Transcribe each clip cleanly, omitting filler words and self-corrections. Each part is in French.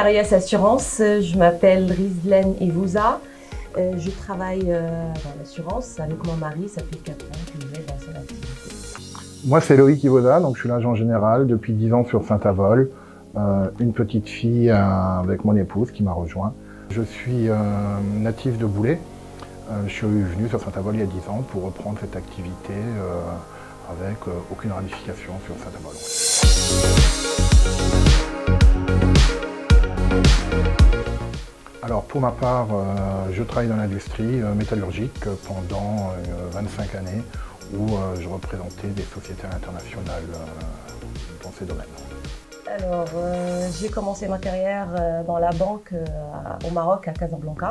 Arias Assurance, je m'appelle Rizlen Evouza. Je travaille dans l'assurance avec mon mari, ça fait 4 ans que je vais dans cette activité. Moi c'est Loïc Evouza, donc je suis l'agent général depuis 10 ans sur Saint-Avold. Une petite fille avec mon épouse qui m'a rejoint. Je suis natif de Boulay. Je suis venu sur Saint-Avold il y a 10 ans pour reprendre cette activité avec aucune ramification sur Saint-Avold. Alors pour ma part, je travaille dans l'industrie métallurgique pendant 25 années où je représentais des sociétés internationales dans ces domaines. Alors, j'ai commencé ma carrière dans la banque au Maroc, à Casablanca.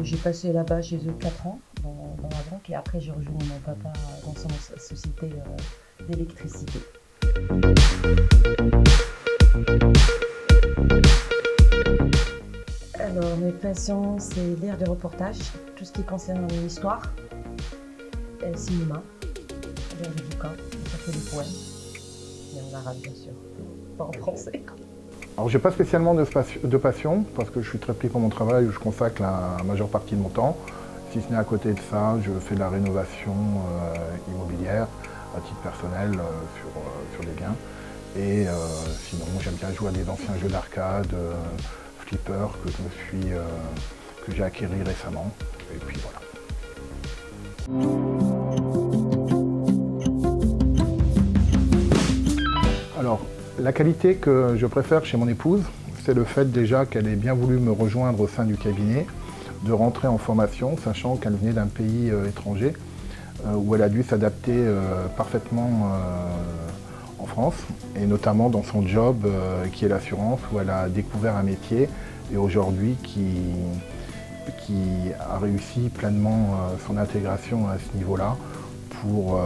J'ai passé là-bas chez eux 4 ans dans la banque et après j'ai rejoint mon papa dans son société d'électricité. Alors, mes passions, c'est lire des reportages, tout ce qui concerne l'histoire, le cinéma, lire des bouquins, ça fait des poèmes, et en arabe bien sûr, pas en français. Alors j'ai pas spécialement de passion, parce que je suis très pris pour mon travail où je consacre la majeure partie de mon temps. Si ce n'est à côté de ça, je fais de la rénovation immobilière à titre personnel sur les biens. Et sinon j'aime bien jouer à des anciens jeux d'arcade, flipper que j'ai acquis récemment. Et puis voilà. Alors, la qualité que je préfère chez mon épouse, c'est le fait déjà qu'elle ait bien voulu me rejoindre au sein du cabinet, de rentrer en formation, sachant qu'elle venait d'un pays étranger, où elle a dû s'adapter parfaitement en France, et notamment dans son job qui est l'assurance, où elle a découvert un métier, et aujourd'hui qui a réussi pleinement son intégration à ce niveau-là, pour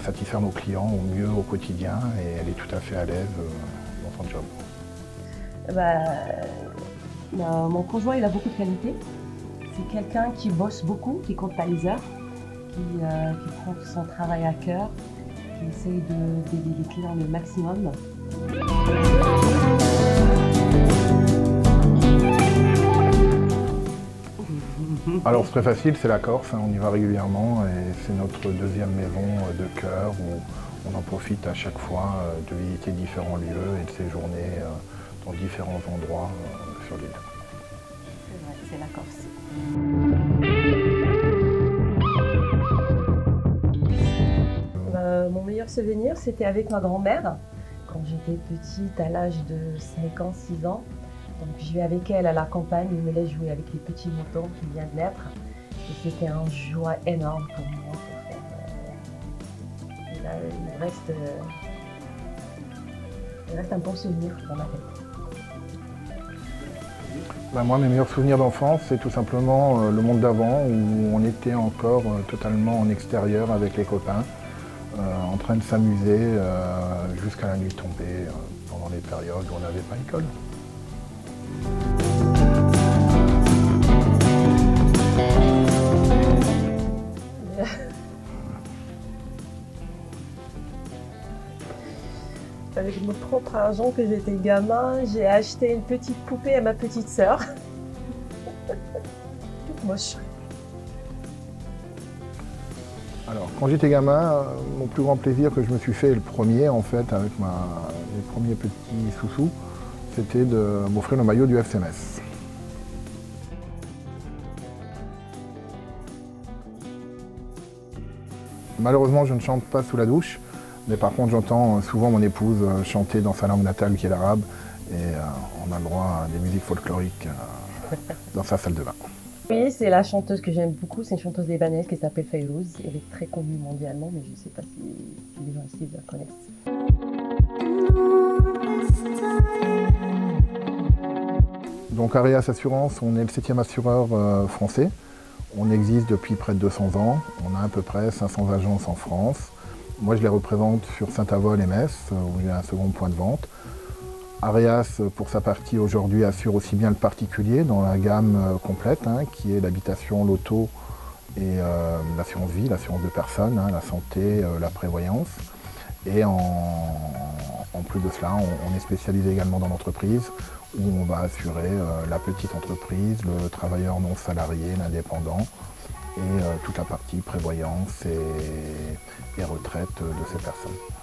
satisfaire nos clients au mieux au quotidien et elle est tout à fait à l'aise dans son job. Mon conjoint il a beaucoup de qualités. C'est quelqu'un qui bosse beaucoup, qui compte pas les heures, qui prend son travail à cœur, qui essaye d'aider les clients le maximum. Alors c'est très facile, c'est la Corse, on y va régulièrement et c'est notre deuxième maison de cœur où on en profite à chaque fois de visiter différents lieux et de séjourner dans différents endroits sur l'île. C'est vrai, c'est la Corse. Mon meilleur souvenir, c'était avec ma grand-mère. Quand j'étais petite, à l'âge de 5 ans, 6 ans. Donc je vais avec elle à la campagne, elle me laisse jouer avec les petits moutons qui viennent de naître. Et c'était un joie énorme pour moi pour faire. Et là, il reste un bon souvenir dans ma tête. Moi, mes meilleurs souvenirs d'enfance, c'est tout simplement le monde d'avant où on était encore totalement en extérieur avec les copains, en train de s'amuser jusqu'à la nuit tombée pendant les périodes où on n'avait pas école. Avec mon propre argent que j'étais gamin, j'ai acheté une petite poupée à ma petite sœur. Toute moche. Alors, quand j'étais gamin, mon plus grand plaisir que je me suis fait, le premier en fait, avec mes premiers petits sous-sous, c'était de m'offrir le maillot du FC Metz. Malheureusement, je ne chante pas sous la douche, mais par contre, j'entends souvent mon épouse chanter dans sa langue natale qui est l'arabe, et on a le droit à des musiques folkloriques dans sa salle de bain. Oui, c'est la chanteuse que j'aime beaucoup, c'est une chanteuse libanaise qui s'appelle Fayrouz. Elle est très connue mondialement, mais je ne sais pas si les gens ici la connaissent. Donc Arias Assurance, on est le 7e assureur français. On existe depuis près de 200 ans. On a à peu près 500 agences en France. Moi, je les représente sur Saint-Avold et Metz, où il y a un second point de vente. Arias, pour sa partie aujourd'hui, assure aussi bien le particulier dans la gamme complète, qui est l'habitation, l'auto et l'assurance vie, l'assurance de personnes, la santé, la prévoyance. Et en En plus de cela, on est spécialisé également dans l'entreprise où on va assurer la petite entreprise, le travailleur non salarié, l'indépendant et toute la partie prévoyance et retraite de ces personnes.